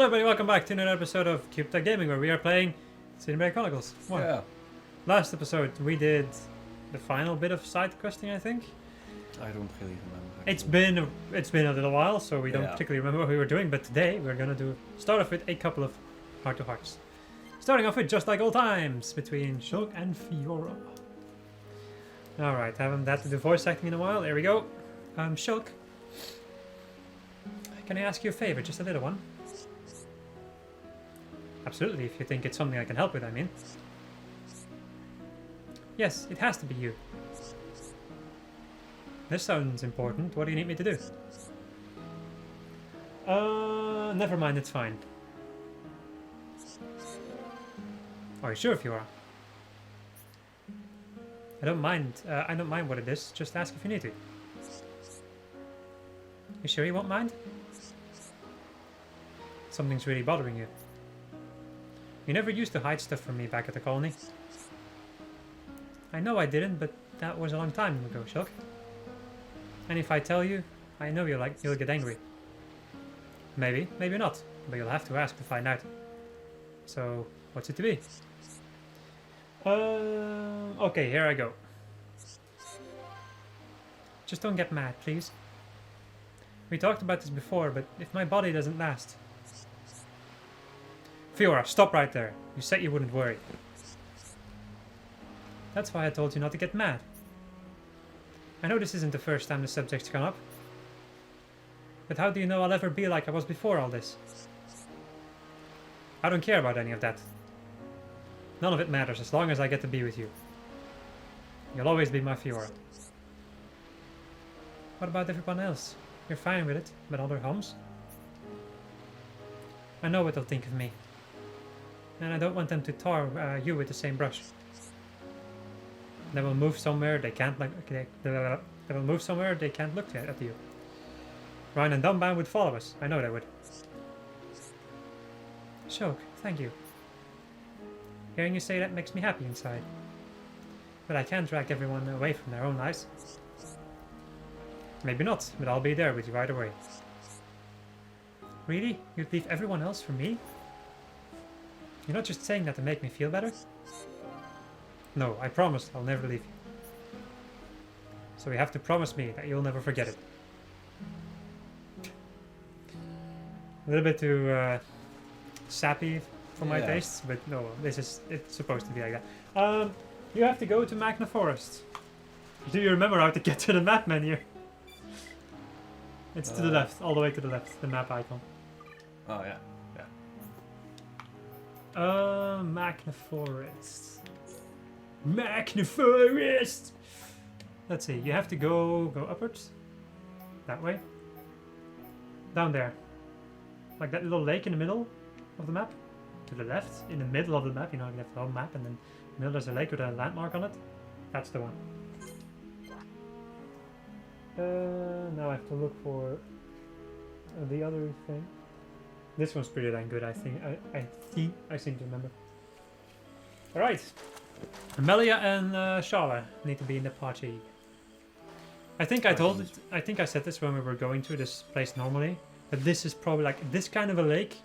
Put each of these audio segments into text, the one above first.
everybody? Welcome back to another episode of Cube Gaming, where we are playing Xenoblade Chronicles 1. Yeah. Last episode we did the final bit of side questing, I think. I don't really remember. It's been a little while, so we don't Yeah. particularly remember what we were doing, but today we're gonna start off with a couple of heart-to-hearts. Starting off with Just Like Old Times between Shulk and Fiora. Alright, haven't had to do voice acting in a while. Here we go. Shulk, can I ask you a favor, just a little one? Absolutely, if you think it's something I can help with, I mean. Yes, it has to be you. This sounds important. What do you need me to do? Never mind, it's fine. Are you sure, Fiora? I don't mind what it is. Just ask if you need to. You sure you won't mind? Something's really bothering you. You never used to hide stuff from me back at the colony. I know I didn't, but that was a long time ago, Shulk. And if I tell you, I know you'll get angry. Maybe, maybe not, but you'll have to ask to find out. So, what's it to be? Okay, here I go. Just don't get mad, please. We talked about this before, but if my body doesn't last... Fiora, stop right there. You said you wouldn't worry. That's why I told you not to get mad. I know this isn't the first time the subject's come up. But how do you know I'll ever be like I was before all this? I don't care about any of that. None of it matters as long as I get to be with you. You'll always be my Fiora. What about everyone else? You're fine with it, but other homes? I know what they'll think of me. And I don't want them to tar you with the same brush. They will move somewhere they can't they will move somewhere they can't look at you. Ryan and Dunbound would follow us. I know they would. Shulk, thank you. Hearing you say that makes me happy inside. But I can't drag everyone away from their own lives. Maybe not, but I'll be there with you right away. Really? You'd leave everyone else for me? You're not just saying that to make me feel better? No, I promise I'll never leave you. So you have to promise me that you'll never forget it. A little bit too sappy for my tastes, but no, it's supposed to be like that. You have to go to Magna Forest. Do you remember how to get to the map menu? It's to the left, all the way to the left, the map icon. Oh yeah, Magna Forest. Magna Forest! Let's see, you have to go upwards. That way. Down there. Like that little lake in the middle of the map. To the left, in the middle of the map, you know, you have the whole map, and then in the middle there's a lake with a landmark on it. That's the one. Now I have to look for the other thing. This one's pretty dang good, I think. I seem to remember. Alright. Amelia and Shala need to be in the party. I think I said this when we were going to this place normally. But this is probably like this kind of a lake.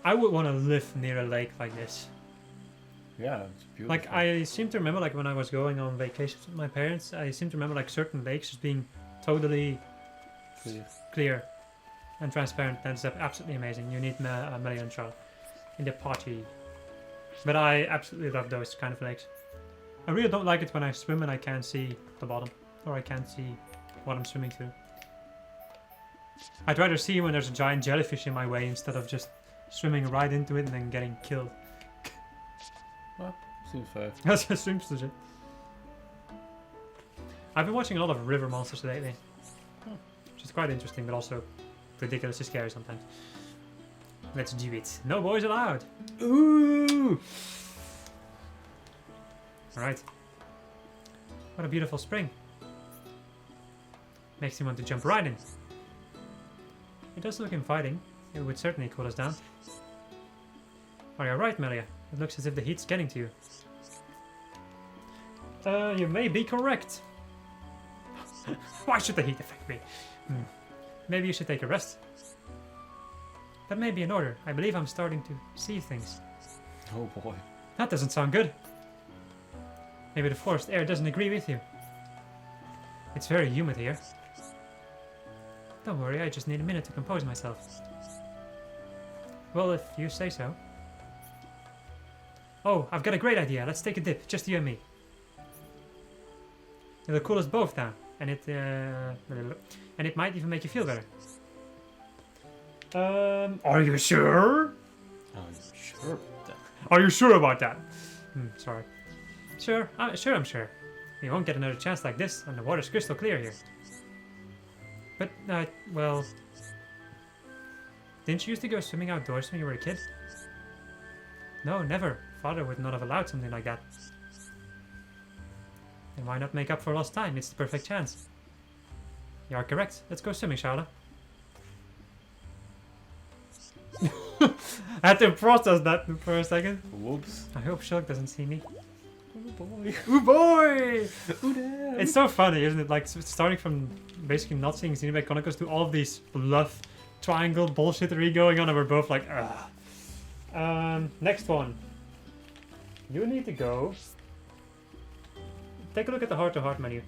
I would want to live near a lake like this. yeah, it's beautiful. Like I seem to remember, like when I was going on vacations with my parents, I seem to remember like certain lakes just being totally clear and transparent. That's absolutely amazing. You need Amelia and Charlotte in the party. But I absolutely love those kind of lakes. I really don't like it when I swim and I can't see the bottom, or I can't see what I'm swimming through. I'd rather see when there's a giant jellyfish in my way instead of just swimming right into it and then getting killed. Well, seems fair. That's just seems legit. I've been watching a lot of river monsters lately, which is quite interesting, but also ridiculously scary sometimes. Let's do it. No boys allowed. Ooh! Alright. What a beautiful spring. Makes me want to jump right in. It does look inviting. It would certainly cool us down. Are you alright, Melia? It looks as if the heat's getting to you. You may be correct. Why should the heat affect me? Maybe you should take a rest. That may be in order. I believe I'm starting to see things. Oh boy. That doesn't sound good. Maybe the forest air doesn't agree with you. It's very humid here. Don't worry, I just need a minute to compose myself. Well, if you say so. Oh, I've got a great idea. Let's take a dip, just you and me. It'll cool us both down, and it might even make you feel better. Are you sure? Sure. Are you sure about that? Sorry. Sure, I'm sure. You won't get another chance like this, and the water's crystal clear here. But, well... Didn't you used to go swimming outdoors when you were a kid? No, never. Father would not have allowed something like that. Then why not make up for lost time? It's the perfect chance. You are correct. Let's go swimming, Charlotte. I had to process that for a second. Whoops. I hope Shulk doesn't see me. Oh boy. Ooh boy! Ooh damn. It's so funny, isn't it? Like, starting from basically not seeing Xenoblade Chronicles to all of these bluff triangle bullshittery going on, and we're both like, ugh. Next one. You need to go. Take a look at the heart-to-heart menu.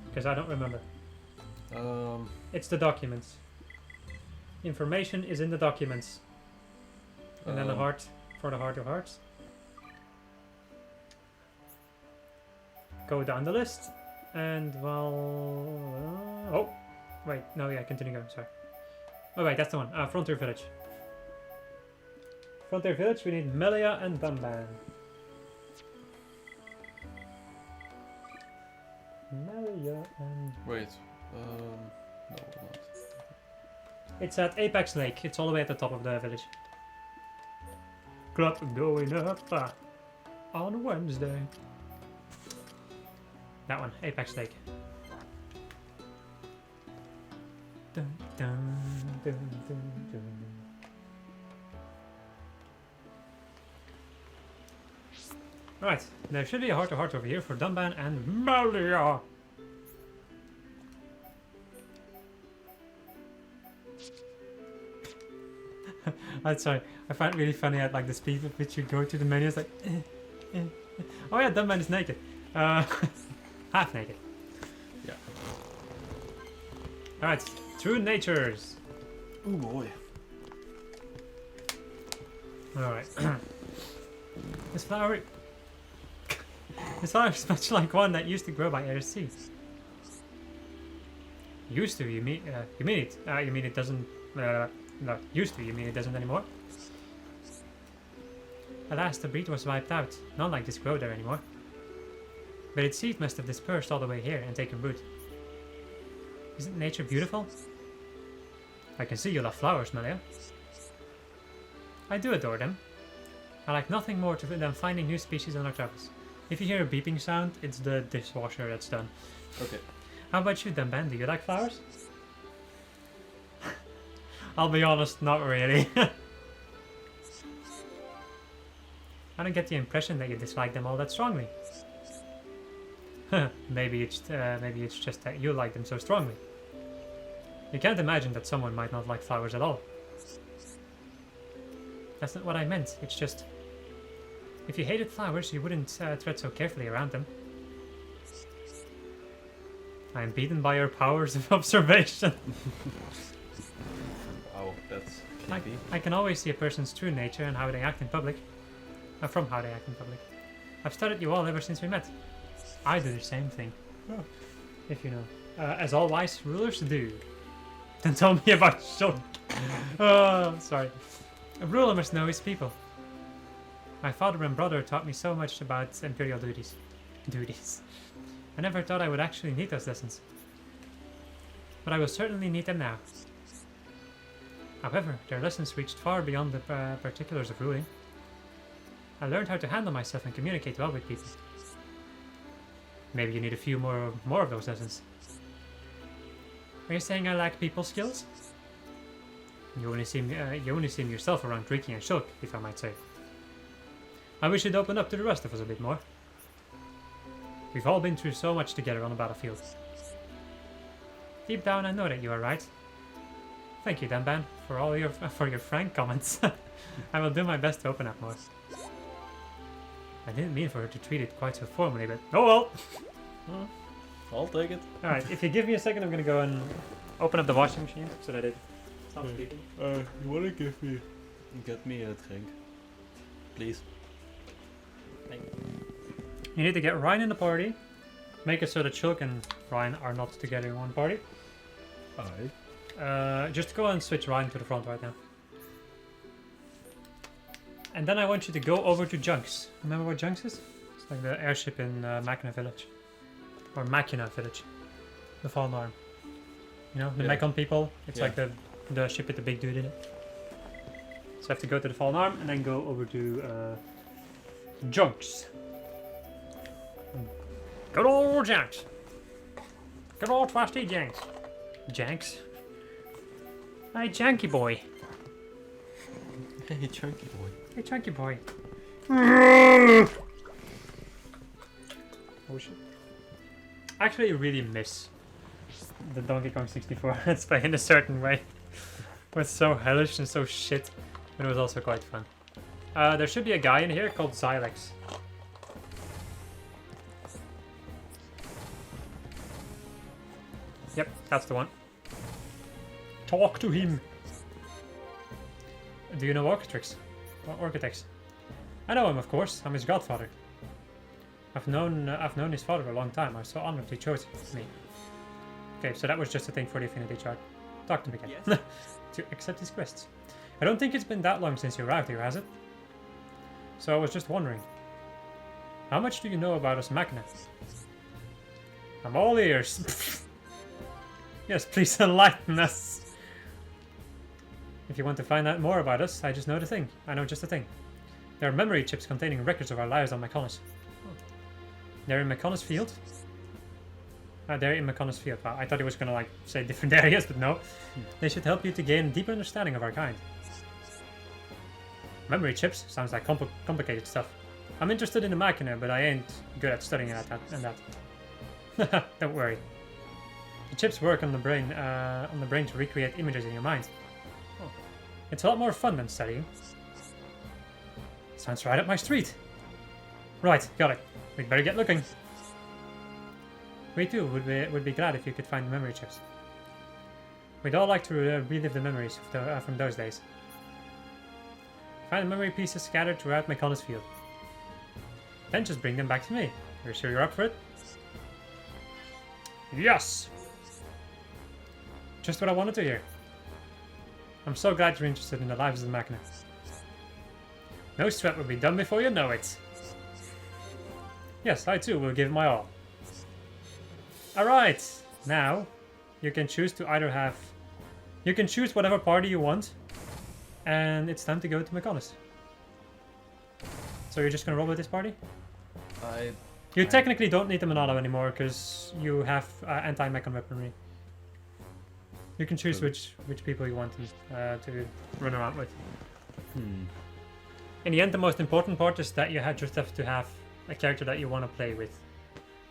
Because I don't remember. It's the documents. Information is in the documents. And then the heart for the heart-to-hearts. Go down the list. And, well... oh! Wait, no, yeah, continue going, sorry. Oh wait, that's the one. Frontier Village. Frontier Village, we need Melia and Dunban. Melia and... Wait. No, not. It's at Apex Lake. It's all the way at the top of the village. Club going up on Wednesday. That one, Apex Lake. Dun, dun, dun, dun, dun. Right, there should be a heart-to-heart over here for Dunban and Melia. I'm sorry, I find it really funny at like the speed with which you go to the menu. It's like, oh yeah, Dunban is naked. Half naked. Yeah. Alright, True Natures. Oh boy. Alright. This flower... This flower is much like one that used to grow by ARC. Used to, you mean it? You mean it doesn't... no, used to, you mean it doesn't anymore? Alas, the breed was wiped out. None like this grow there anymore. But its seed must have dispersed all the way here and taken root. Isn't nature beautiful? I can see you love flowers, Melia. I do adore them. I like nothing more than finding new species on our travels. If you hear a beeping sound, it's the dishwasher that's done. Okay. How about you, Dunban? Do you like flowers? I'll be honest, not really. I don't get the impression that you dislike them all that strongly. maybe it's just that you like them so strongly. You can't imagine that someone might not like flowers at all. That's not what I meant. It's just, if you hated flowers, you wouldn't tread so carefully around them. I am beaten by your powers of observation. Wow, that's creepy. I can always see a person's true nature and how they act in public. From how they act in public. I've studied you all ever since we met. I do the same thing. Oh. If you know. As all wise rulers do. Then tell me about Shulk. Oh, sorry. A ruler must know his people. My father and brother taught me so much about imperial duties. I never thought I would actually need those lessons. But I will certainly need them now. However, their lessons reached far beyond the particulars of ruling. I learned how to handle myself and communicate well with people. Maybe you need a few more of those lessons. Are you saying I lack people skills? You only seem yourself around Ricky and Shulk, if I might say. I wish you'd open up to the rest of us a bit more. We've all been through so much together on the battlefield. Deep down I know that you are right. Thank you, Danban, for all your frank comments. I will do my best to open up more. I didn't mean for her to treat it quite so formally, but oh well. I'll take it. All right, if you give me a second, I'm gonna go and open up the washing machine so that it stops Okay. beeping. You wanna get me a drink, please? You need to get Ryan in the party. Make it so that Shulk and Ryan are not together in one party. Aye. Just go and switch Ryan to the front right now. And then I want you to go over to Junks. Remember what Junks is? It's like the airship in Machina Village. Or Machina Village. The Fallen Arm. You know, the Yeah. Mechon people. It's Yeah. like the ship with the big dude in it. So I have to go to the Fallen Arm and then go over to Junks. Good old Janks. Good old trusty Janks. Janks? Hey, Janky boy. Hey, chunky boy. Hey, Janky boy. Oh shit. I actually really miss the Donkey Kong 64 Let's Play in a certain way. It was so hellish and so shit, but it was also quite fun. There should be a guy in here called Xylex. Yep, that's the one. Talk to him. Do you know Architects? Architects? I know him, of course. I'm his godfather. I've known his father for a long time. I'm so honored he chose me. Okay, so that was just a thing for the affinity chart. Talk to me again. Yes. To accept his quests. I don't think it's been that long since you arrived here, has it? So I was just wondering. How much do you know about us Machina? I'm all ears. Yes, please enlighten us. If you want to find out more about us, I just know the thing. I know just the thing. There are memory chips containing records of our lives on Mechonis. They're in Mechonis Field. They're in Mechonis Field. Wow, I thought he was gonna like say different areas, but no. They should help you to gain a deeper understanding of our kind. Memory chips sounds like complicated stuff. I'm interested in the Machina, but I ain't good at studying that. Don't worry. The chips work on the brain to recreate images in your mind. Oh. It's a lot more fun than studying. Sounds right up my street. Right, got it. We'd better get looking. We too would be glad if you could find the memory chips. We'd all like to relive the memories of from those days. Find the memory pieces scattered throughout Mechonis Field. Then just bring them back to me. You're sure you're up for it? Yes! Just what I wanted to hear. I'm so glad you're interested in the lives of the Machina. No sweat will be done before you know it. Yes, I too will give my all. Alright, now you can choose to either have... You can choose whatever party you want, and it's time to go to Mechonis. So you're just gonna roll with this party? You technically don't need the Monado anymore, because you have anti-Mechon weaponry. You can choose which people you want to run around with. In the end, the most important part is that you just have to have a character that you want to play with.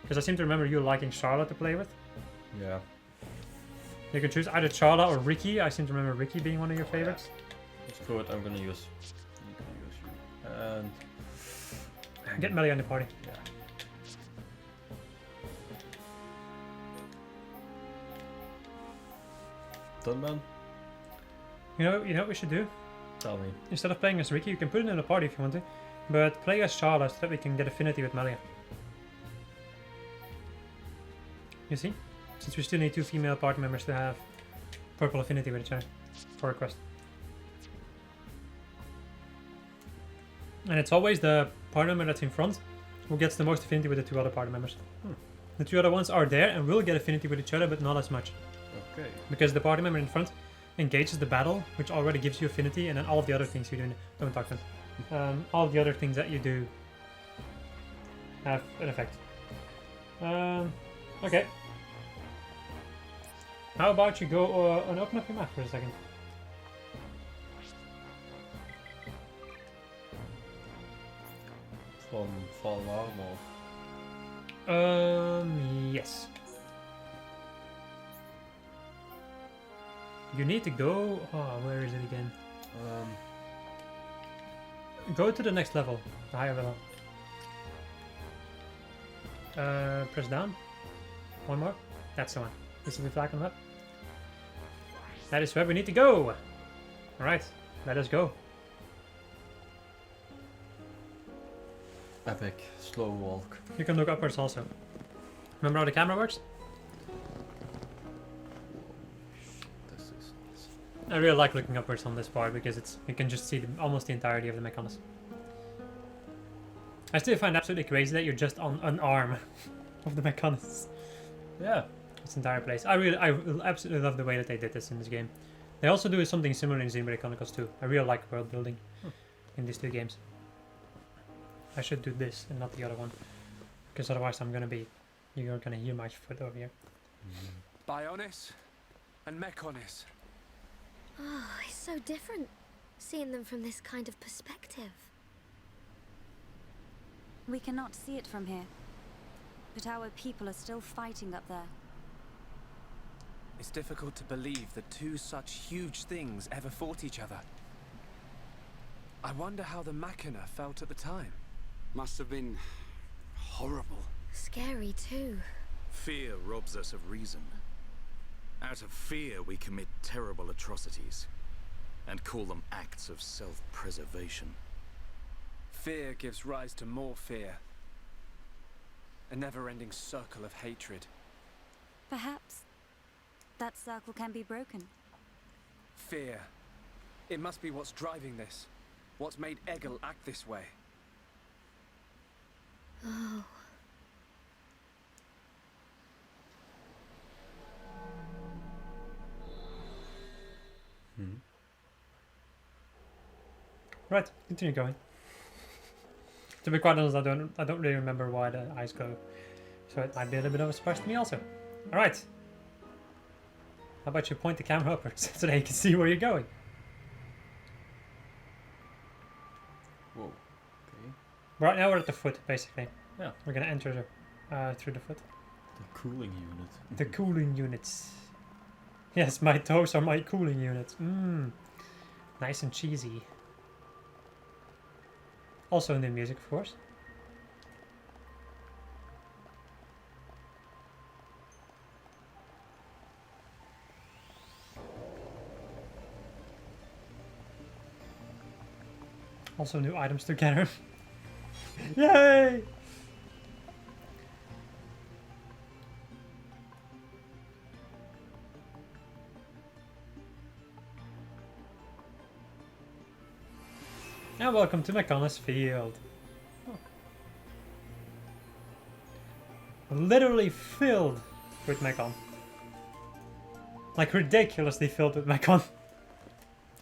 Because I seem to remember you liking Charlotte to play with. Yeah. You can choose either Charlotte or Ricky. I seem to remember Ricky being one of your favorites. Screw it, I'm gonna use you. And Get Melly on the party. yeah. Done, man? You know what we should do? Tell me. Instead of playing as Ricky, you can put it in the party if you want to. But play as Charlotte so that we can get affinity with Melia. You see? Since we still need 2 female party members to have purple affinity with each other for a quest. And it's always the party member that's in front who gets the most affinity with the 2 other party members. The 2 other ones are there and will get affinity with each other, but not as much. Okay. Because the party member in front engages the battle, which already gives you affinity, and then all of the other things you do... Don't talk to them. All of the other things that you do have an effect. Okay. How about you go and open up your map for a second? From Fallen Arm or... Yes. You need to go. Oh, where is it again? Um, Go to the next level, the higher level. Press down. One more. That's the one. This is the flag on the map. That is where we need to go. All right, let us go. epic slow walk. You can look upwards also. Remember how the camera works? This is nice. I really like looking upwards on this part because you can just see almost the entirety of the Mechonis. I still find it absolutely crazy that you're just on an arm of the Mechonis. Yeah. This entire place. I absolutely love the way that they did this in this game. They also do something similar in Xenoblade Chronicles too. I really like world building in these two games. I should do this and not the other one, because otherwise you're gonna hear my foot over here. Bionis and Mechonis. Oh, it's so different, seeing them from this kind of perspective. We cannot see it from here, but our people are still fighting up there. It's difficult to believe that two such huge things ever fought each other. I wonder how the Machina felt at the time. Must have been horrible. Scary too. Fear robs us of reason. Out of fear we commit terrible atrocities and call them acts of self-preservation. Fear gives rise to more fear. A never-ending circle of hatred. Perhaps that circle can be broken. Fear. It must be what's driving this. What's made Egil act this way. Oh. Right, continue going. To be quite honest, I don't really remember why the eyes glow, so it might be a little bit of a surprise to me also. All right. How about you point the camera upwards so that you can see where you're going? Whoa. Okay. Right now we're at the foot, basically. Yeah. We're gonna enter through the foot. The cooling unit. The cooling units. Yes, my toes are my cooling units. Mmm. Nice and cheesy. Also in the music, of course. Also new items to gather. Yay! And welcome to Mechonis Field. Literally filled with Mechon. Like ridiculously filled with Mechon.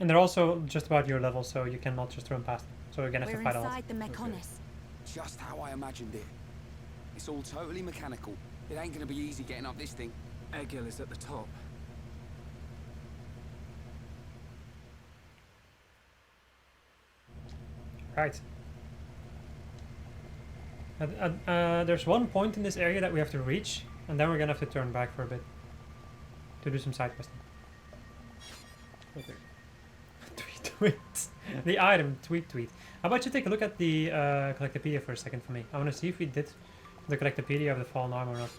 And they're also just about your level, so you cannot just run past them. So you're gonna have We're to fight a lot. inside the Mechonis. Just how I imagined it. It's all totally mechanical. It ain't gonna be easy getting up this thing. Egil is at the top. Right. There's one point in this area that we have to reach, and then we're gonna have to turn back for a bit to do some side questing. Okay. Tweet. The item, tweet. How about you take a look at the collectopaedia for a second for me? I want to see if we did the collectopaedia of the fallen arm or not.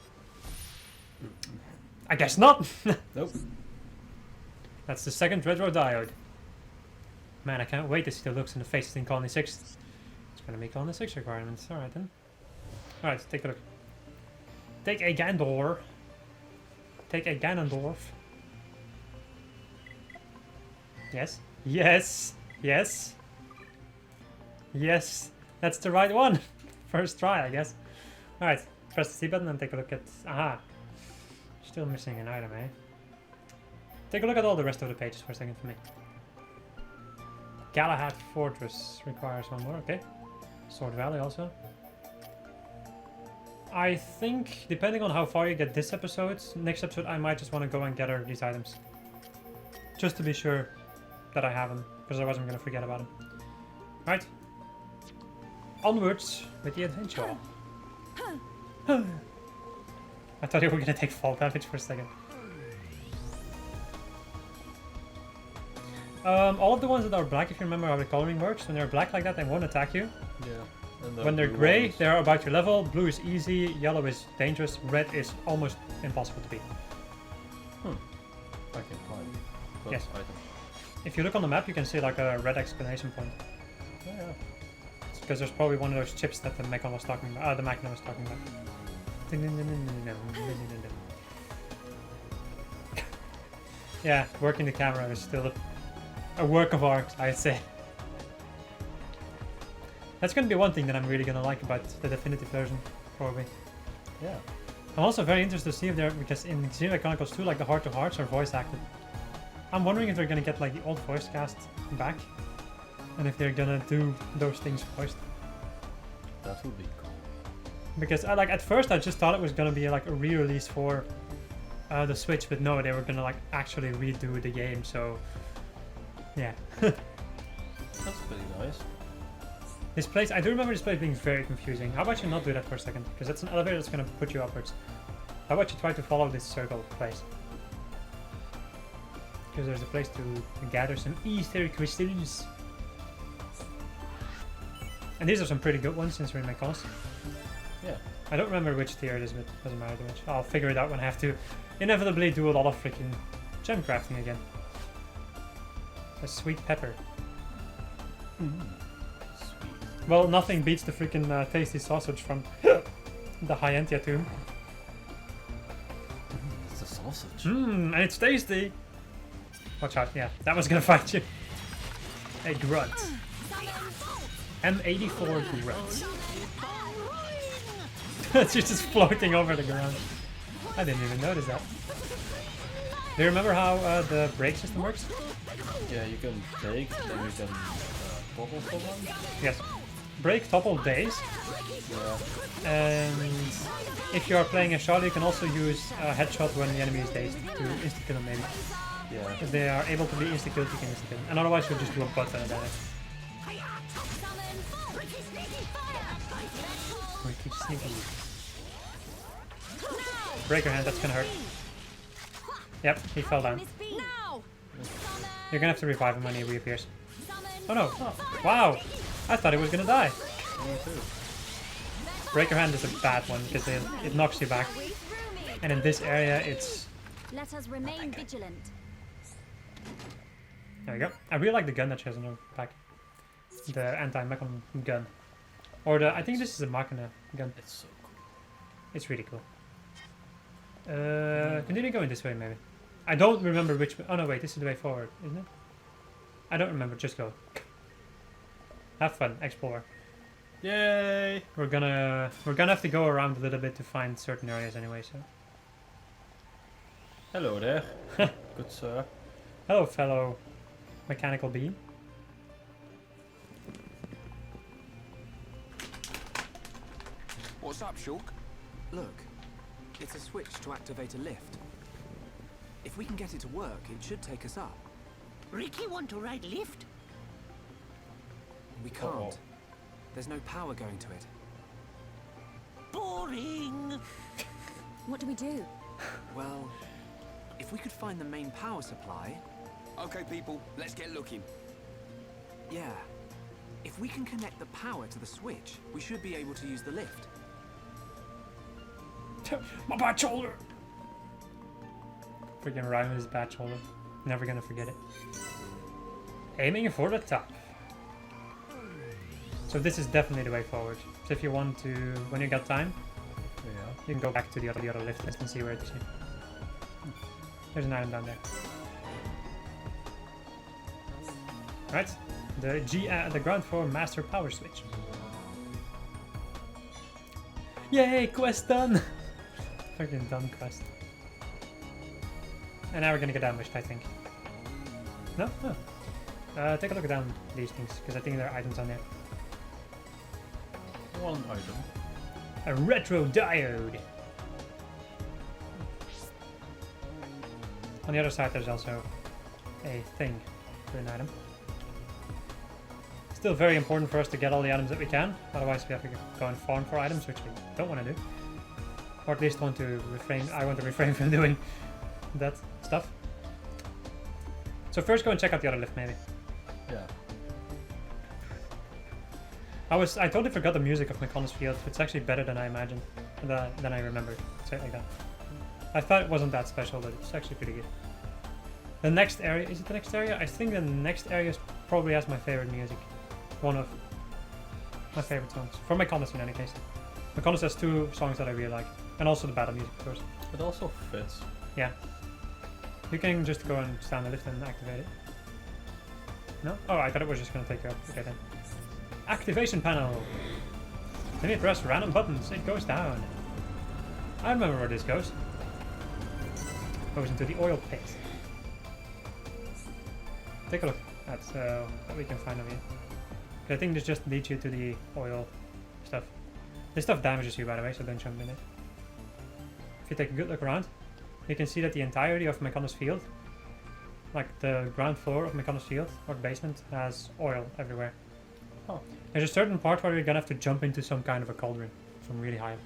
I guess not! Nope. That's the second retro diode. Man, I can't wait to see the looks in the faces in Colony 6. It's gonna make Colony 6 requirements. Alright then. Alright, take a look. Take a Gandor. Take a Ganondorf. Yes. Yes. Yes. Yes. That's the right one. First try, I guess. Alright. Press the C button and take a look at... Aha. Still missing an item, eh? Take a look at all the rest of the pages for a second for me. Galahad Fortress requires one more, okay. Sword Valley also. I think, depending on how far you get this episode, next episode I might just want to go and gather these items. Just to be sure that I have them, because otherwise I'm going to forget about them. Right. Onwards with the adventure. I thought you were going to take fall damage for a second. All of the ones that are black, if you remember how the coloring works, when they're black like that, they won't attack you. Yeah. And When they're blue grey, ones- they're about your level. Blue is easy, yellow is dangerous, red is almost impossible to beat. I can climb. But Yes. item. If you look on the map, you can see like a red exclamation point. Yeah, yeah. Because there's probably one of those chips that the Mechon was talking about. The Machina was talking about. Yeah, working the camera is still a work of art, I'd say. That's gonna be one thing that I'm really gonna like about the definitive version, probably. Yeah. I'm also very interested to see if they're, because in Xenoblade Chronicles 2, like the heart-to-hearts are voice acted. I'm wondering if they're gonna get like the old voice cast back, and if they're gonna do those things voiced. That would be cool. Because like at first I just thought it was gonna be like a re-release for the Switch, but no, they were gonna like actually redo the game. So yeah, That's pretty nice. this place, I do remember this place being very confusing. How about you not do that for a second? Because that's an elevator that's gonna put you upwards. How about you try to follow this circle place? Because there's a place to gather some ether crystals. And these are some pretty good ones since we're in Mechonis. Yeah. I don't remember which tier it is, but doesn't matter too much. I'll figure it out when I have to inevitably do a lot of freaking gem crafting again. A sweet pepper. Sweet. Well, nothing beats the freaking tasty sausage from the Hyentia tomb. It's a sausage. Mmm, and it's tasty! Watch out, yeah, that was gonna fight you. A grunt. M84 grunt. She's just floating over the ground. I didn't even notice that. Do you remember how the brake system works? Yeah, you can take, then you can topple someone. Yes. Break topple base. Yeah. And if you are playing a shot, you can also use a headshot when the enemy is dazed to insta kill them maybe. Yeah. If they are able to be insta killed, you can insta kill them. And otherwise you'll just do a button at it. Pretty sneaky. Breaker hand, that's gonna hurt. Yep, he fell down. You're gonna have to revive him when he reappears. Oh no! Oh, wow! I thought he was gonna die. Me too. Breaker hand is a bad one because it knocks you back. And in this area, it's... Let us remain vigilant. There we go. I really like the gun that she has in her pack. The anti-Mechon gun. Or the... I think this is a Machina gun. It's so cool. It's really cool. Continue going this way, maybe. I don't remember which way... Oh no, wait, this is the way forward, isn't it? I don't remember, just go. Have fun, explore. Yay! We're gonna have to go around a little bit to find certain areas anyway, so... Hello there. Good sir. Hello, fellow mechanical being. What's up, Shulk? Look, it's a switch to activate a lift. If we can get it to work, it should take us up. Ricky want to ride lift? We can't. Uh-oh. There's no power going to it. Boring. What do we do? Well, if we could find the main power supply... Okay, people, let's get looking. Yeah. If we can connect the power to the switch, we should be able to use the lift. My bad shoulder! Freaking rhyme with his bad shoulder. Never gonna forget it. Aiming for the top. So this is definitely the way forward. So if you want to, when you got time, Yeah. you can go back to the other lift list and see where it's. There's an item down there. Right, the ground floor master power switch. Yay, quest done! Fucking done quest. And now we're gonna get ambushed, I think. No? Oh. Take a look down these things, because I think there are items on there. One item. A retro diode! On the other side there's also a thing for an item. Still very important for us to get all the items that we can, otherwise we have to go and farm for items, which we don't want to do. Or at least I want to refrain from doing that stuff. So first go and check out the other lift, maybe. Yeah. I totally forgot the music of Mechonis Field. It's actually better than I imagined, than I remembered. Say it like that. I thought it wasn't that special, but it's actually pretty good. The next area, is it the next area? I think the next area probably has my favorite music. One of my favorite songs. From Mechonis in any case. Mechonis has 2 songs that I really like. And also the battle music, of course. It also fits. Yeah. You can just go and stand the lift and activate it. No? Oh, I thought it was just gonna take you up. Okay then. Activation panel. When you press random buttons, it goes down. I remember where this goes. Goes into the oil pit. Take a look at what we can find over here. I think this just leads you to the oil stuff. This stuff damages you, by the way, so don't jump in it. If you take a good look around, you can see that the entirety of Mechonis Field, like the ground floor of Mechonis Field, or basement, has oil everywhere. Oh. There's a certain part where you're gonna have to jump into some kind of a cauldron from really high up.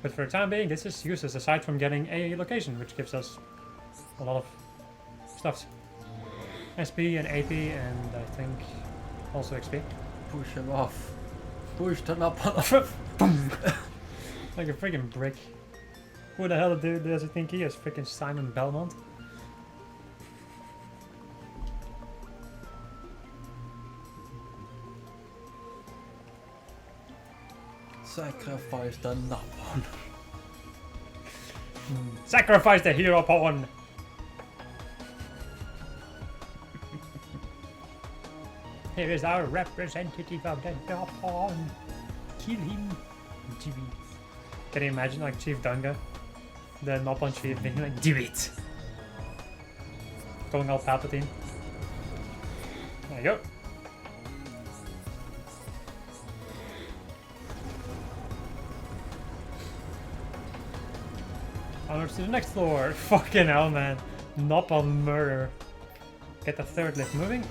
But for the time being, this is useless aside from getting a location, which gives us a lot of stuff. SP and AP, and I think also XP. Push him off. Push the knob on. Boom! Like a freaking brick. Who the hell does he think he is? Freaking Simon Belmont? Sacrifice the knob on. Sacrifice the hero pawn! Here is our representative of the pawn. Kill him. Do it. Can you imagine like Chief Dunga? The Nopon chief being like, do it! Going all Palpatine. There you go. Onwards to the next floor. Fucking hell, man. Nopon murder. Get the 3rd lift moving.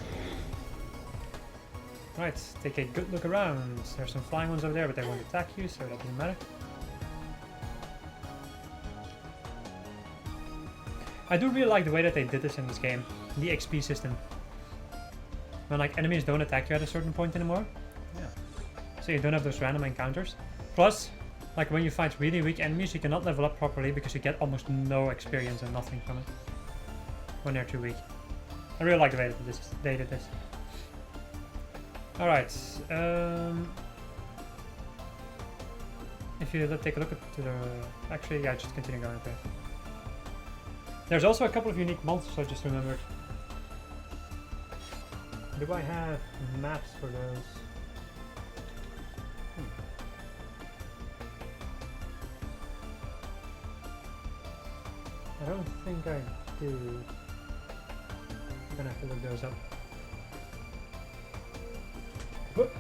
Right, take a good look around. There's some flying ones over there, but they won't attack you, so that doesn't matter. I do really like the way that they did this in this game. The XP system. When like enemies don't attack you at a certain point anymore. Yeah. So you don't have those random encounters. Plus, like when you fight really weak enemies, you cannot level up properly because you get almost no experience and nothing from it. When they're too weak. I really like the way that they did this. Alright, if you take a look at the... Actually, yeah, just continue going there. There's also a couple of unique monsters I just remembered. Do I have maps for those? I don't think I do. I'm gonna have to look those up. Whoop.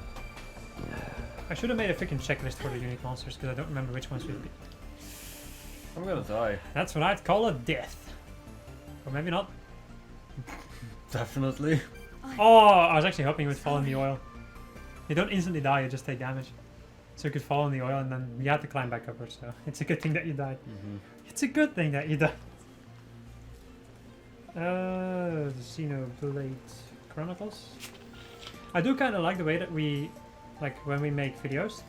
I should have made a freaking checklist for the unique monsters because I don't remember which ones would be. I'm gonna die. That's what I'd call a death. Or maybe not. Definitely. Oh, I was actually hoping you would fall in the oil. You don't instantly die, you just take damage. So you could fall in the oil and then you have to climb back upwards, so it's a good thing that you died. It's a good thing that you died. Xenoblade Chronicles. I do kind of like the way that we, like when we make videos,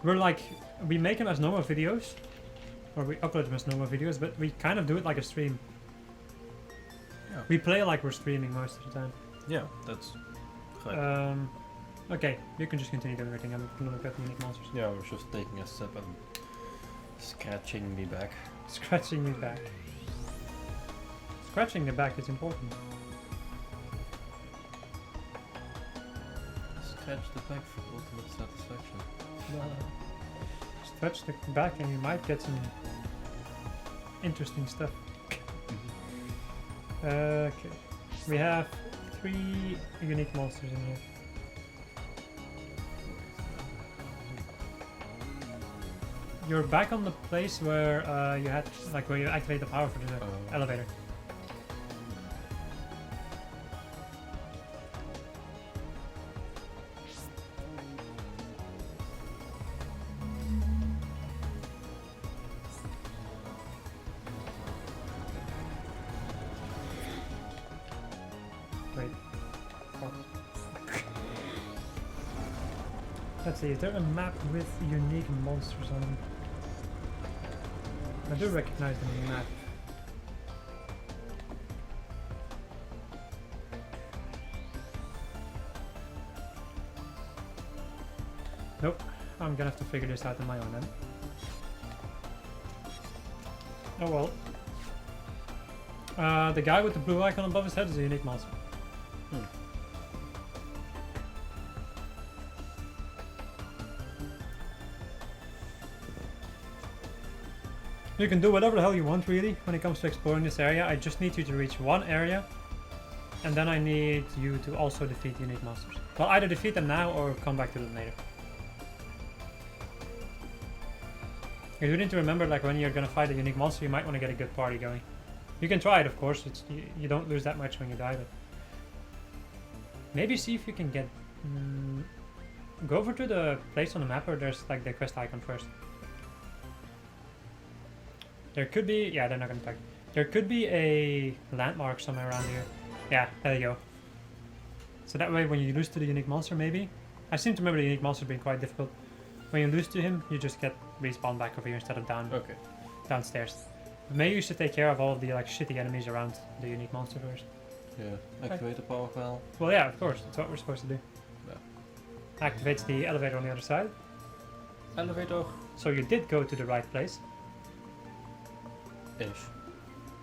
we're like, we make them as normal videos, or we upload them as normal videos, but we kind of do it like a stream. Yeah. We play like we're streaming most of the time. Yeah, that's right. Okay, you can just continue doing everything. I'm gonna look at the unique monsters. Yeah, I was just taking a sip and scratching me back. Scratching me back. Scratching the back is important. Scratch the back for ultimate satisfaction. Scratch the back and you might get some interesting stuff. Okay, we have 3 unique monsters in here. You're back on the place where you had, like, where you activate the power for the elevator. fuck. Let's see, is there a map with unique monsters on them? I do recognize the map. Nope, I'm gonna have to figure this out on my own then. Oh well. The guy with the blue icon above his head is a unique monster. You can do whatever the hell you want really when it comes to exploring this area. I just need you to reach one area and then I need you to also defeat unique monsters. Well, either defeat them now or come back to them later. You do need to remember, like, when you're gonna fight a unique monster, you might want to get a good party going. You can try it, of course. You don't lose that much when you die, but maybe see if you can get. Go over to the place on the map where there's like the quest icon first. There could be. Yeah, they're not gonna attack. There could be a landmark somewhere around here. Yeah, there you go. So that way, when you lose to the unique monster, maybe. I seem to remember the unique monster being quite difficult. When you lose to him, you just get respawned back over here instead of downstairs. But maybe you should take care of all of the like shitty enemies around the unique monster first. Yeah, activate the power well. Well, yeah, of course. That's what we're supposed to do. Yeah. Activates the elevator on the other side. Elevator. So you did go to the right place. Ish.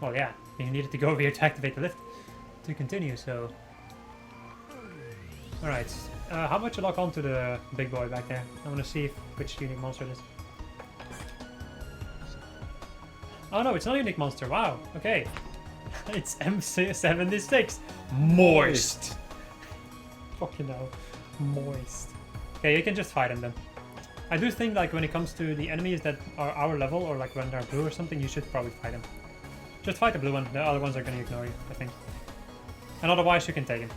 Well, yeah. You needed to go over here to activate the lift to continue. So. All right. How about you lock on to the big boy back there? I want to see which unique monster it is. Oh no, it's not a unique monster. Wow. Okay. It's M76. Moist. Fucking hell. Moist. Okay, you can just fight him then. I do think like when it comes to the enemies that are our level or like when they're blue or something, you should probably fight him. Just fight the blue one. The other ones are going to ignore you, I think. And otherwise you can take him.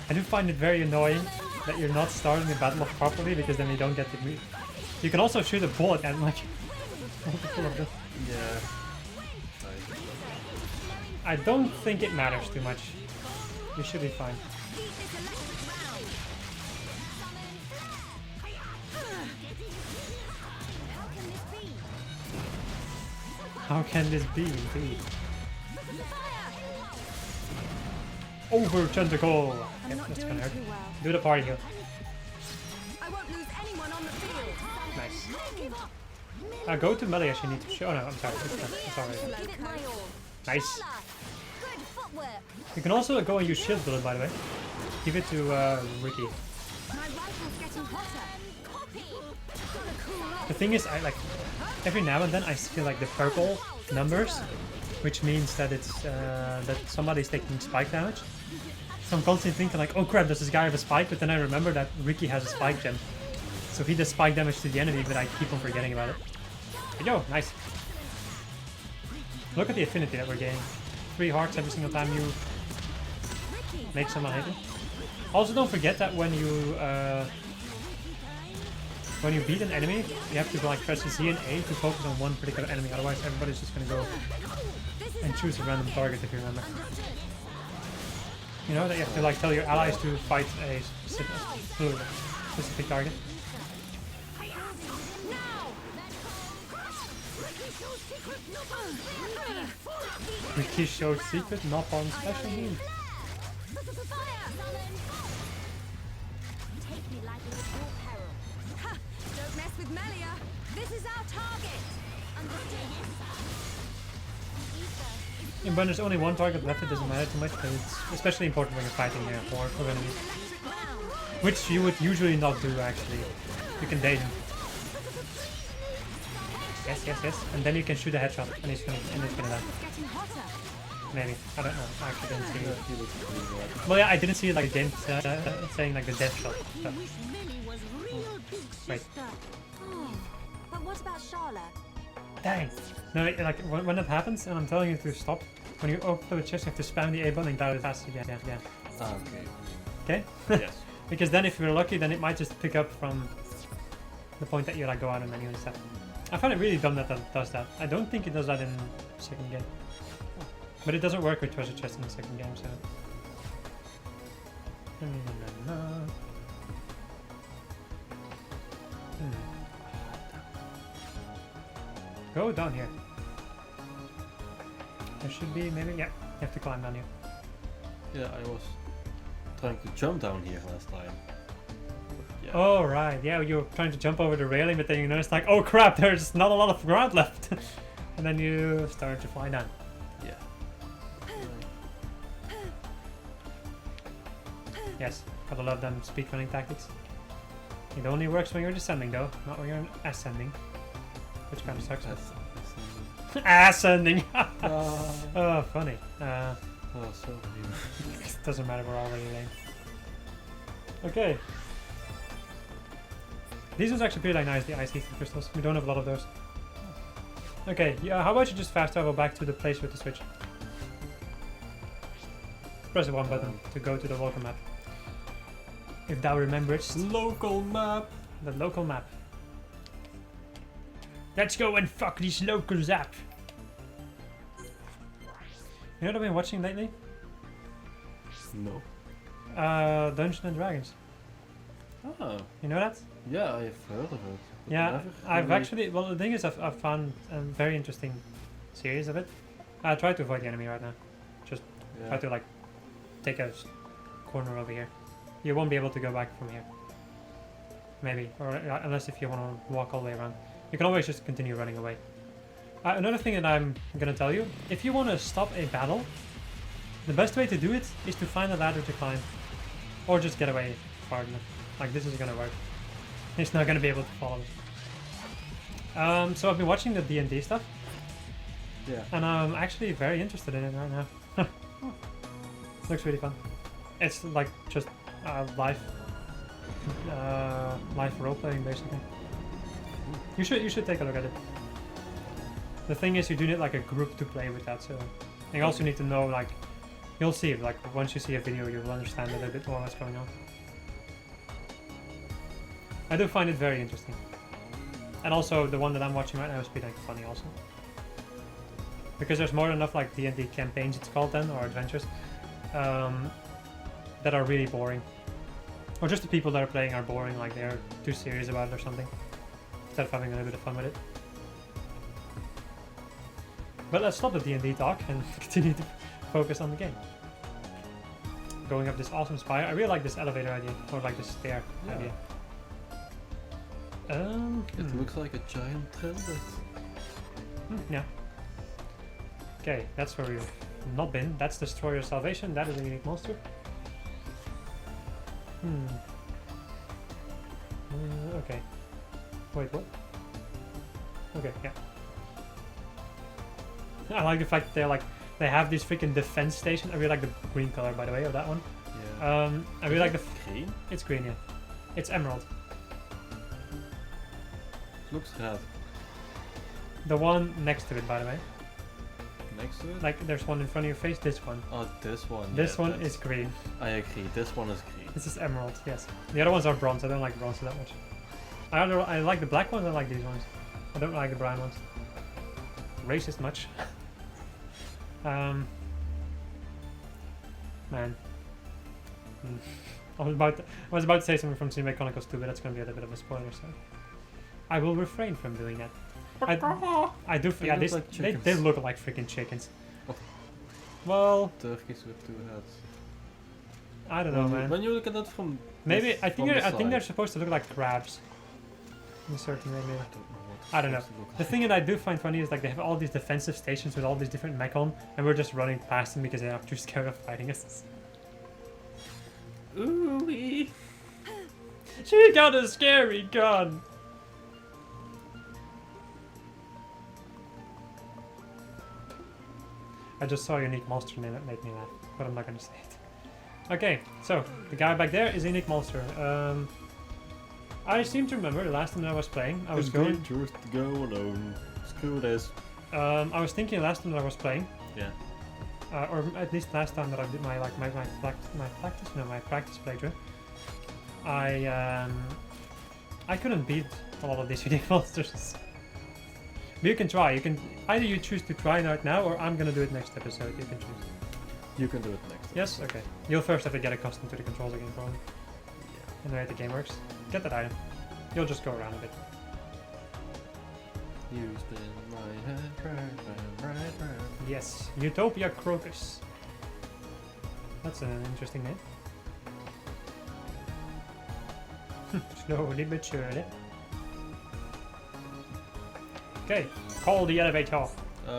I do find it very annoying that you're not starting the battle off properly because then you don't get the move. You can also shoot a bullet at like multiple of them. Yeah. I don't think it matters too much. You should be fine. How can this be indeed? Over tentacle! Yep, that's gonna hurt. Do the party heal. I won't lose anyone on the field. Nice. Go to melee as you need to show. Oh no, I'm sorry. It's alright. Nice. You can also go and use shield bullet, by the way. Give it to Ricky. The thing is, I like every now and then I feel like the purple numbers, which means that it's that somebody's taking spike damage. So I'm constantly thinking like, oh crap, does this guy have a spike? But then I remember that Ricky has a spike gem. So he does spike damage to the enemy, but I keep on forgetting about it. But yo, nice. Look at the affinity that we're getting. 3 hearts every single time you make someone hit him. Also don't forget that when you beat an enemy, you have to like press Z and A to focus on one particular enemy, otherwise everybody's just gonna go and choose a random target if you remember. You know that you have to like tell your allies to fight a specific target. Wiki shows secret, not on special move. Don't mess with Melia. This is our target. And when there's only one target left, it doesn't matter too much, but it's especially important when you're fighting four enemies. Which you would usually not do, actually. You can date him. Yes, yes, yes. And then you can shoot a headshot, and he's gonna die. Maybe. I don't know. I actually didn't see it. Well, yeah, I didn't see it like a game saying like the death shot. So. Wait. But what about Charlotte? Dang. No, like when that happens, and I'm telling you to stop, when you open the chest, you have to spam the A button and dial it fast again. Yeah. Ah, okay. Okay? Yes. Because then if you're lucky, then it might just pick up from the point that you like go out of menu and stuff. I find it really dumb that that does that. I don't think it does that in second game. But it doesn't work with treasure chests in the second game, so. Go down here. There should be maybe. Yeah, you have to climb down here. Yeah, I was trying to jump down here last time. Yeah. Oh right, yeah, you were trying to jump over the railing, but then you noticed like, oh crap, there's not a lot of ground left, and then you start to fly down. Yeah. Yes, gotta love them speedrunning tactics. It only works when you're descending though, not when you're ascending, which kind of sucks. Ascending. Oh, funny. Oh, so lame. It doesn't matter, we're already lame. Okay. These ones actually pretty like nice, the ice ether crystals. We don't have a lot of those. Okay, yeah, how about you just fast travel back to the place with the switch? Press the one button to go to the local map. If thou rememberest. Local map! The local map. Let's go and fuck these locals up! You know what I've been watching lately? No. Dungeons and Dragons. Oh. You know that? Yeah, I've heard of it. but Yeah, never I've really- actually, well the thing is I've found a very interesting series of it. I try to avoid the enemy right now. Try Yeah. to like take a corner over here. You won't be able to go back from here. Maybe, or unless if you want to walk all the way around. You can always just continue running away. Another thing that I'm gonna tell you, if you want to stop a battle, the best way to do it is to find a ladder to climb. Or just get away far enough. Like this is gonna work. He's not gonna be able to follow us. So I've been watching the D&D stuff, Yeah. and I'm actually very interested in it right now. Looks really fun. It's like just live role playing basically. You should take a look at it. The thing is, you do need like a group to play with that, so you also need to know like you'll see it. Like once you see a video, you'll understand a little bit more what's going on. I do find it very interesting, and also the one that I'm watching right now is pretty like funny also, because there's more than enough like D&D campaigns it's called then, or adventures, that are really boring, or just the people that are playing are boring, like they're too serious about it or something, instead of having a little bit of fun with it. But let's stop the D&D talk and continue to focus on the game. Going up this awesome spire. I really like this elevator idea, or like this stair idea. It looks like a giant trillet. Yeah. Okay, that's where we've not been. That's Destroyer Salvation. That is a unique monster. Okay. Wait, what? Okay, yeah. I like the fact that they're like they have these freaking defense stations. I really like the green color, by the way, of that one. Yeah. I really like the. Green? It's green, yeah. It's emerald. Looks red. The one next to it, by the way. Next to it? Like there's one in front of your face. This one. Oh, this one. This yeah, one that's- is green. I agree. This one is green. This is emerald. Yes. The other ones are bronze. I don't like bronze that much. I like the black ones. I like these ones. I don't like the brown ones. Racist much. Man. I was about to say something from Xenoblade Chronicles 2, but that's gonna be a little bit of a spoiler, so I will refrain from doing that. I do. They Yeah, look they, like they chickens. look like freaking chickens. Oh. Well, Turkeys with 2 heads. I don't know, man. When you look at that from Maybe this- I think from the they're side, supposed to look like crabs. In a certain way, maybe. I don't know what it's I don't know. supposed to look The like. thing that I do find funny is like they have all these defensive stations with all these different mechon, and we're just running past them because they are too scared of fighting us. Ooh-wee. She got a scary gun! I just saw a unique monster name that made me laugh, but I'm not gonna say it. Okay, so the guy back there is a unique monster. I seem to remember the last time that I was playing, I was It's going. dangerous to go alone. Screw this. I was thinking last time that I was playing, Yeah. or at least last time that I did my practice playthrough. I couldn't beat a lot of these unique monsters. But you can try. You can either you choose to try right now, or I'm gonna do it next episode. You can choose. You can do it next. Yes. Okay. You'll first have to get accustomed to the controls again, probably, Yeah. and the way the game works. Get that item. You'll just go around a bit. You spin my head right round. Yes. Utopia Crocus. That's an interesting name. Slowly but surely. Okay, call the elevator. We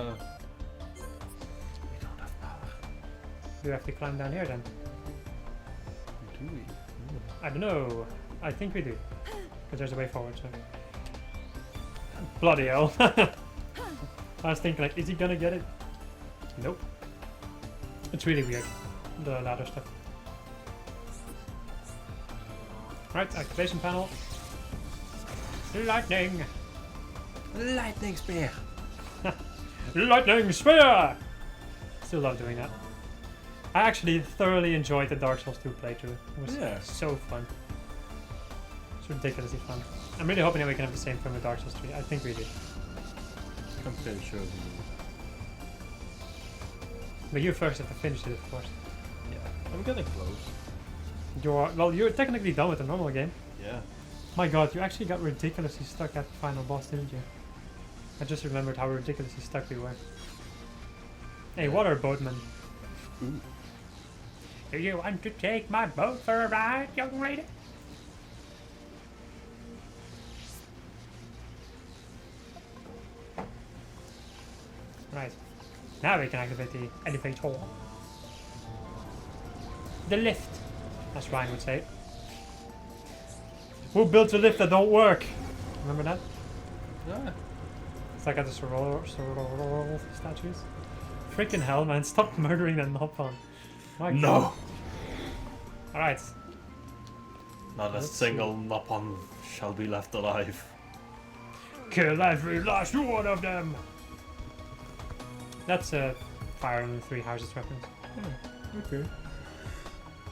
don't have power. Do you have to climb down here then? Do we? I don't know. I think we do. Because there's a way forward, so. Bloody hell. I was thinking, like, is he gonna get it? Nope. It's really weird, the ladder stuff. Right, activation panel. Lightning! Lightning spear. Lightning spear! Still love doing that. I actually thoroughly enjoyed the Dark Souls 2 playthrough. It was Yeah. so fun. It's ridiculously fun. I'm really hoping that we can have the same thing with Dark Souls 3. I think we do. I'm pretty sure we do. But you first have to finish it, of course. Yeah. I'm getting close. You're technically done with the normal game. Yeah. My god, you actually got ridiculously stuck at the final boss, didn't you? I just remembered how ridiculously stuck we were. Hey, water boatman. Ooh. Do you want to take my boat for a ride, young lady? Right. Now we can activate the elevator. The lift, as Ryan would say. Who built a lift that don't work? Remember that? Yeah. It's like at the sororol statues. Freaking hell, man! Stop murdering that Nopon. My No. God. All right. Not a Let's single Nopon shall be left alive. Kill every last one of them. That's a Fire Emblem 3 Houses reference. Okay.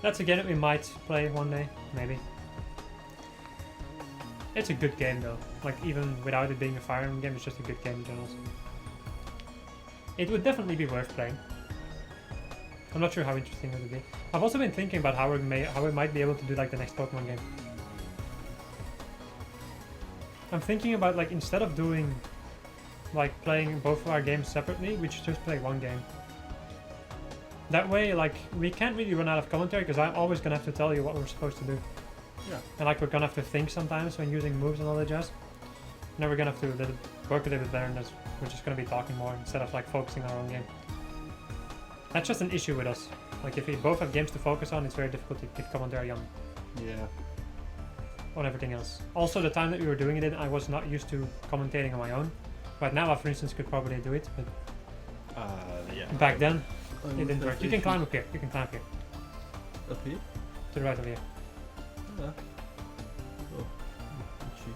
That's a game that we might play one day, maybe. It's a good game though. Like even without it being a Fire Emblem game, it's just a good game in general. It would definitely be worth playing. I'm not sure how interesting it would be. I've also been thinking about how we might be able to do like the next Pokemon game. I'm thinking about like instead of doing like playing both of our games separately, we should just play one game. That way, like, we can't really run out of commentary because I'm always gonna have to tell you what we're supposed to do. Yeah. And like we're gonna have to think sometimes when using moves and all that jazz. And then we're gonna have to work a little bit better and we're just gonna be talking more instead of like focusing on our own game. That's just an issue with us. Like if we both have games to focus on, it's very difficult to keep commentary on everything else. Also, the time that we were doing it in, I was not used to commentating on my own. Right now, I, for instance, could probably do it, but Yeah. back then, it didn't work. You can climb up here. You can climb up here. Up here? To the right of here. Yeah. Oh. Itchy.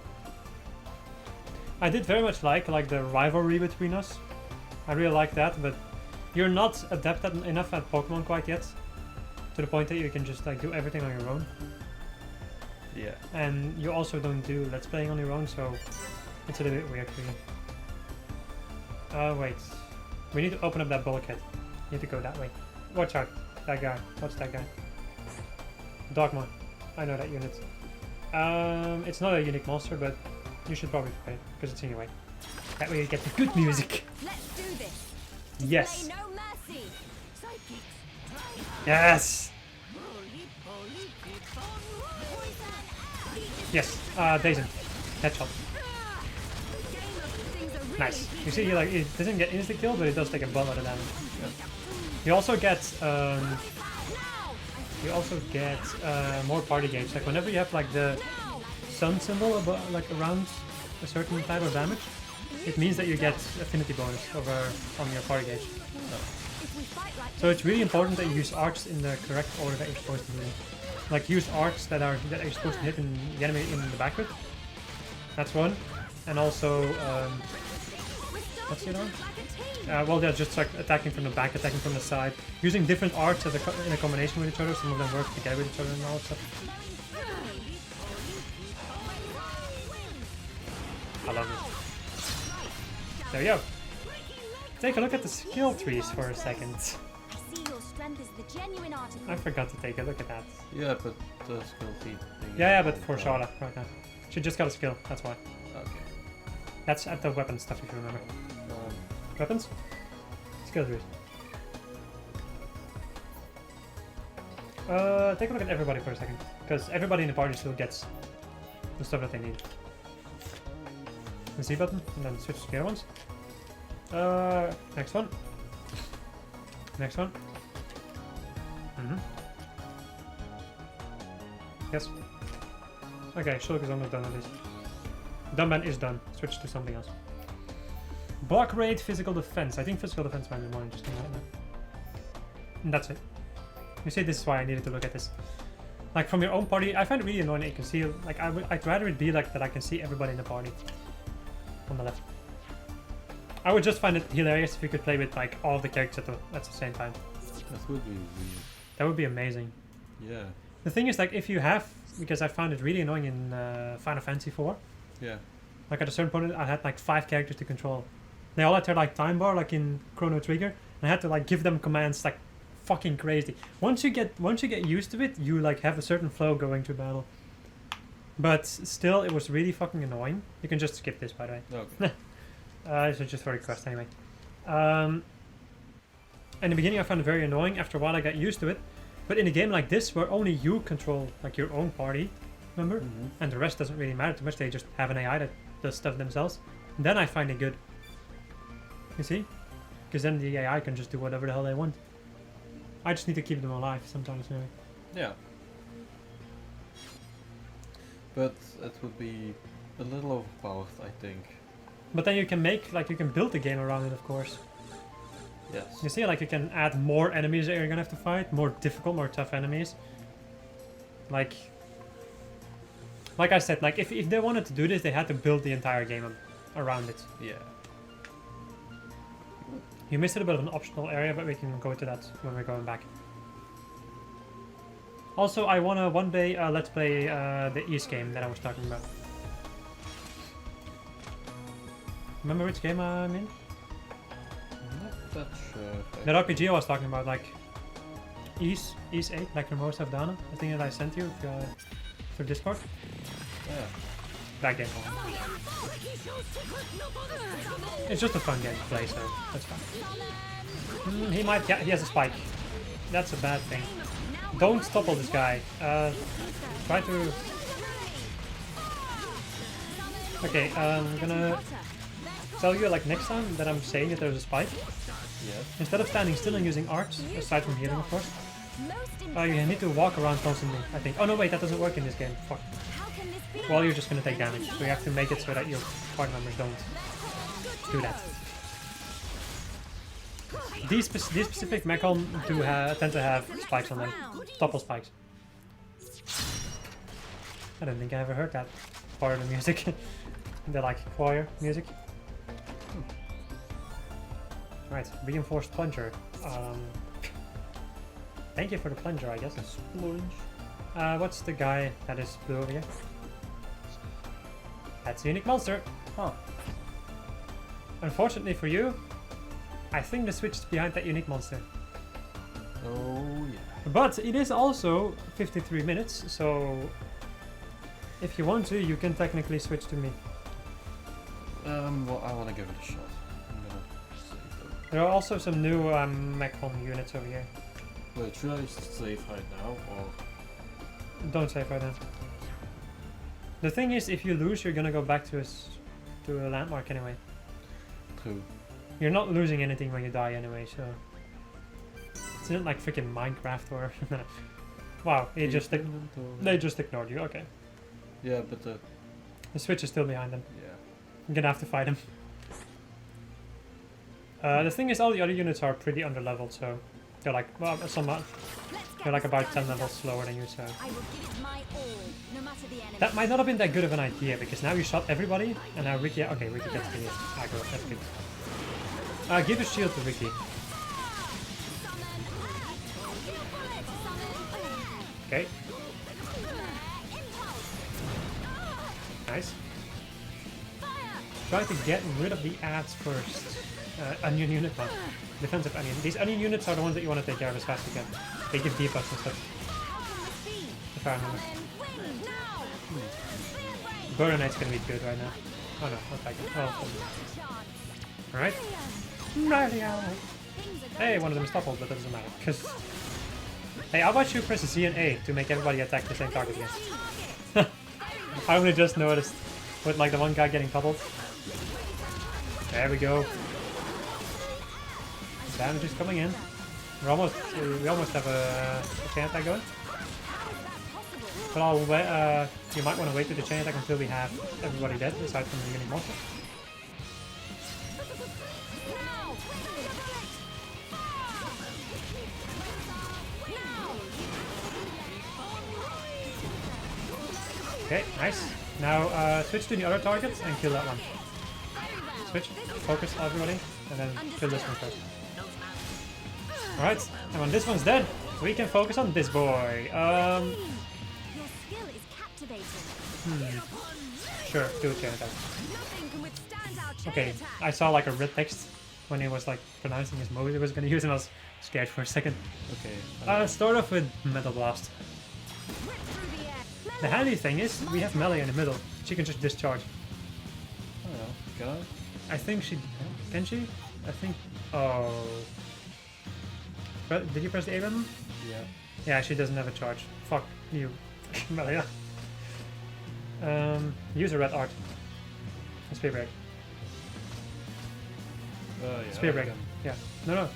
I did very much like the rivalry between us. I really like that, but you're not adept enough at Pokemon quite yet. To the point that you can just like do everything on your own. Yeah. And you also don't do Let's Playing on your own, so it's a little bit weird for you. Wait. We need to open up that bulkhead. You need to go that way. Watch out. That guy. What's that guy? Dogma. I know that unit. It's not a unique monster, but you should probably fight it, because it's in your way. That way you get the good music. Let's do this. Yes. Play no mercy. Yes! Yes. Dazen. Headshot. Nice. You see, like, it doesn't get insta kill, but it does take a buttload of damage. Yeah. You also get more party gauge. Like whenever you have like the sun symbol like around a certain type of damage, it means that you get affinity bonus on your party gauge. So it's really important that you use arcs in the correct order that you're supposed to do. Like use arcs that you're supposed to hit the enemy in the back with. That's one. And also what's the other one? Well, they're just like attacking from the back, attacking from the side, using different arts in a combination with each other. Some of them work together with each other and all that stuff. I love it. There you go. Take a look at the skill trees for a second. I see your strength is the genuine article. I forgot to take a look at that. Yeah, but the skill feed thing. Yeah, but for Shara right now. She just got a skill, that's why. Okay. That's at the weapon stuff if you remember. Um, Weapons? Skill trees. Take a look at everybody for a second. Because everybody in the party still gets the stuff that they need. The Z button, and then switch to the other ones. Next one. Next one. Yes. Okay, Shulk is almost done at least. Dunban is done. Switch to something else. Block rate, physical defense. I think physical defense might be more interesting right now. And that's it. You see, this is why I needed to look at this. Like from your own party, I find it really annoying that you can see, like I'd rather it be like that I can see everybody in the party. On the left. I would just find it hilarious if you could play with like all the characters at the same time. that would be weird. That would be amazing. Yeah. The thing is, like, if you have, because I found it really annoying in Final Fantasy IV. Yeah. Like at a certain point, I had like 5 characters to control. They all had their like time bar, like in Chrono Trigger, and I had to like give them commands like fucking crazy. Once you get used to it, you like have a certain flow going through battle. But still, it was really fucking annoying. You can just skip this, by the way. Okay. So just for the quest anyway. In the beginning, I found it very annoying. After a while, I got used to it. But in a game like this, where only you control like your own party, remember, and the rest doesn't really matter too much. They just have an AI that does stuff themselves. Then I find it good. You see? Because then the AI can just do whatever the hell they want. I just need to keep them alive sometimes, maybe. Yeah. But it would be a little overpowered, I think. But then you can make, like, you can build the game around it, of course. Yes. You see, like, you can add more enemies that you're gonna have to fight, more difficult, more tough enemies. Like I said, like, if they wanted to do this, they had to build the entire game around it. Yeah. You missed a bit of an optional area, but we can go to that when we're going back. Also, I wanna one day let's play the East game that I was talking about. Remember which game I'm in? Not that sure. That RPG I was talking about, like East 8, like Rose of Dana, the thing that I sent you through Discord. Yeah. That game. It's just a fun game to play, so that's fine. He has a spike. That's a bad thing. Don't topple this guy. Try to... Okay, I'm gonna tell you, like, next time that I'm saying that there's a spike. Yes. Instead of standing still and using arts, aside from healing, of course, you need to walk around constantly, I think. Oh no, wait, that doesn't work in this game. Fuck. Well, you're just gonna take damage, so you have to make it so that your party members don't do that. These specific Mechon do tend to have spikes on them. Topple spikes. I don't think I ever heard that part of the music. The like choir music. Right, reinforced plunger. Thank you for the plunger, I guess. Splunge. What's the guy that is blue over here? That's a unique monster. Huh. Unfortunately for you, I think the switch is behind that unique monster. Oh yeah. But it is also 53 minutes, so if you want to, you can technically switch to me. Well, I want to give it a shot. I'm gonna save them. There are also some new Mechon units over here. Wait, should I save right now or? Don't save right now. The thing is, if you lose, you're gonna go back to a landmark anyway. True. You're not losing anything when you die anyway, so it's not like freaking Minecraft or. Wow, they just ignored you. Okay, Yeah, but the switch is still behind them. yeah. You're gonna have to fight him. The thing is, all the other units are pretty underleveled, so they're like, well, they're like about 10 levels slower than you, so that might not have been that good of an idea, because now you shot everybody, and now Ricky, okay, Ricky gets the aggro, that's good. Give a shield to Ricky. Okay. Nice. try to get rid of the ads first. Onion unit, no. Defensive onion. These onion units are the ones that you want to take care of as fast as you can. They give debuffs and stuff. If I remember. Burn Knight's gonna be good right now. Oh no, not like it. Oh. Alright. Hey, one of them is toppled, but that doesn't matter. Cause hey, how about you press Z and A to make everybody attack the same target again? I only just noticed with like the one guy getting toppled. There we go. Damage is coming in. We almost have a chain attack going. But I'll wait, you might want to wait with the chain attack until we have everybody dead, aside from the unique monster. Okay, nice. Now switch to the other targets and kill that one. Switch, focus everybody, and then kill this one first. Alright, and when this one's dead, we can focus on this boy. Sure, do a chain attack. Okay, I saw like a red text when he was like pronouncing his move he was gonna use, and I was scared for a second. Okay. Start off with Metal Blast. The handy thing is, we have melee in the middle. She can just discharge. I don't know. Can I? I think she... Can she? I think... Oh... Did you press the A button? Yeah. Yeah, she doesn't have a charge. Fuck you. Melee. Use a red art. Spear break. Yeah. Spear break. Yeah. No.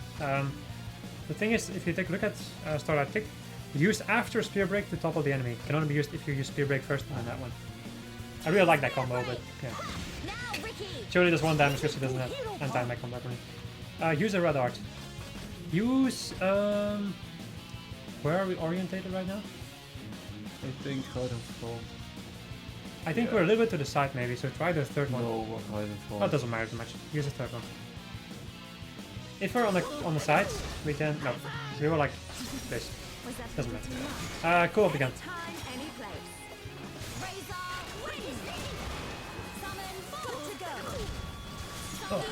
The thing is, if you take a look at Starlight Kick, use after Spear Break to topple the enemy. Can only be used if you use Spear Break first on that one. I really like that combo, but yeah. She only does 1 damage because she doesn't have anti-mech on weaponry. Use a red art. Use where are we orientated right now? I think Titanfall. I think we're a little bit to the side maybe, so try the third one. No, Titanfall. Oh, it doesn't matter too much. Use the third one. If we're on the sides, we can no. We were like this. Doesn't matter. Cool up again. Oh.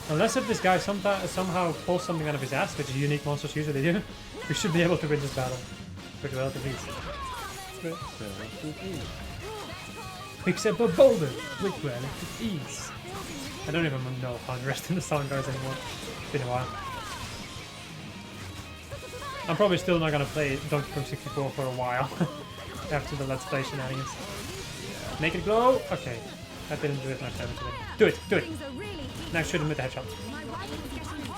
Unless if this guy somehow pulls something out of his ass, which unique monsters usually do, we should be able to win this battle with relative ease. Picks up a boulder with relative ease. I don't even know how the rest of the song goes anymore. It's been a while. I'm probably still not gonna play Donkey Kong 64 for a while after the Let's Play shenanigans. Make it glow! Okay. That didn't do it much damage today. Do it! Do it! Now shoot him with the headshot.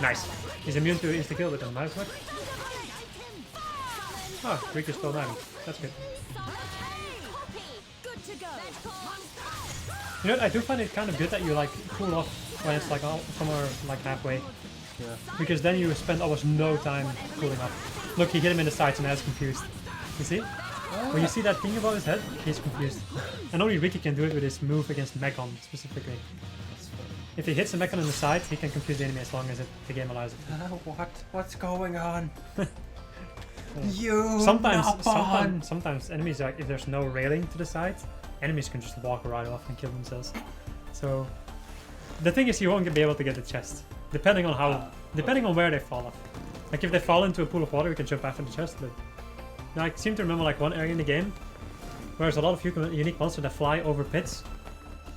Nice. He's immune to insta-kill, but doesn't matter so much. Oh, Rick is still down. That's good. You know what, I do find it kind of good that you like cool off when it's like somewhere like halfway. Yeah. Because then you spend almost no time cooling off. Look, he hit him in the sides and now he's confused. You see? When you see that thing above his head, he's confused. And only Ricky can do it with his move against Mechon specifically. If he hits a Mechon in the sides, he can confuse the enemy as long as the game allows it. What's going on? Sometimes enemies, like if there's no railing to the sides, enemies can just walk right off and kill themselves. So the thing is, you won't be able to get the chest, depending on where they fall off. Like if they fall into a pool of water, you can jump after the chest. But now, I seem to remember like one area in the game where there's a lot of unique monsters that fly over pits.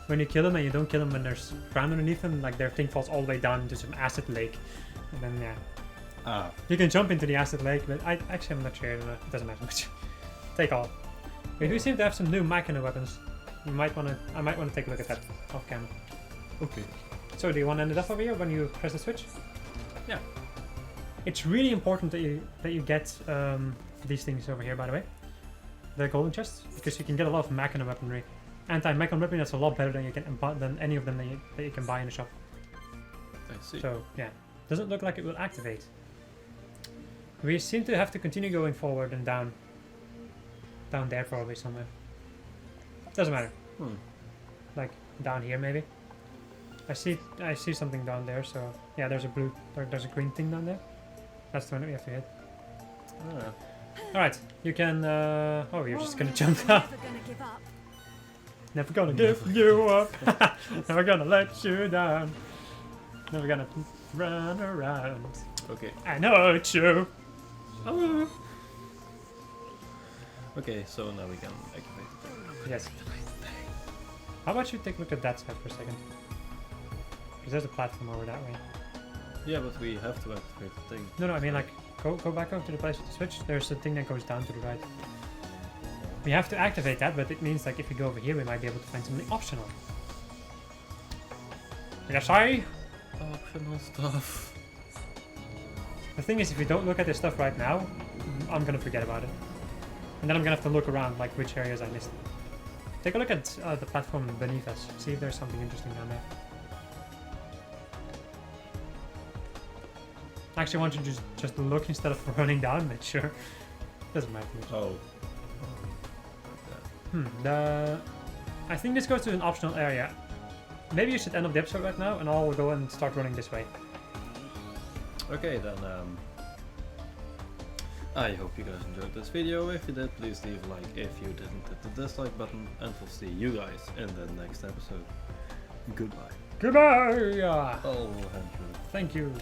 When you kill them and you don't kill them when there's ground underneath them, like their thing falls all the way down into some acid lake, and then yeah. You can jump into the acid lake, but I'm not sure. It doesn't matter much. Take all. We do seem to have some new Mechonis weapons. I might want to take a look at that off camera. Okay. So do you want to end it off over here when you press the switch? Yeah. It's really important that you get these things over here, by the way. The golden chests, because you can get a lot of Mechonis weaponry. Anti-Mechon weaponry that's a lot better than any of them that you can buy in the shop. I see. So yeah, doesn't look like it will activate. We seem to have to continue going forward and down. Down there probably somewhere. Doesn't matter. Like down here maybe. I see something down there. So yeah, there's a green thing down there. That's the one that we have to hit. All right, you can. Oh, you're just gonna jump down. Never gonna give you up. Never gonna let you down. Never gonna run around. Okay. I know it's you. Oh. Okay, so now we can activate the thing. Yes. How about you take a look at that side for a second? Because there's a platform over that way. Yeah, but we have to activate the thing. No, I mean like, go back over to the place with the switch. There's a thing that goes down to the right. We have to activate that, but it means like if we go over here, we might be able to find something optional. Yes, Optional stuff. The thing is, if we don't look at this stuff right now, I'm gonna forget about it. And then I'm gonna have to look around, like which areas I missed. Take a look at the platform beneath us. See if there's something interesting down there. I actually want you to just look instead of running down, make sure. Doesn't matter much. Oh. I think this goes to an optional area. Maybe you should end up the episode right now, and I'll go and start running this way. Okay, then I hope you guys enjoyed this video. If you did, please leave a like. If you didn't, hit the dislike button, and we'll see you guys in the next episode. Goodbye. Goodbye! Oh, Andrew. Thank you.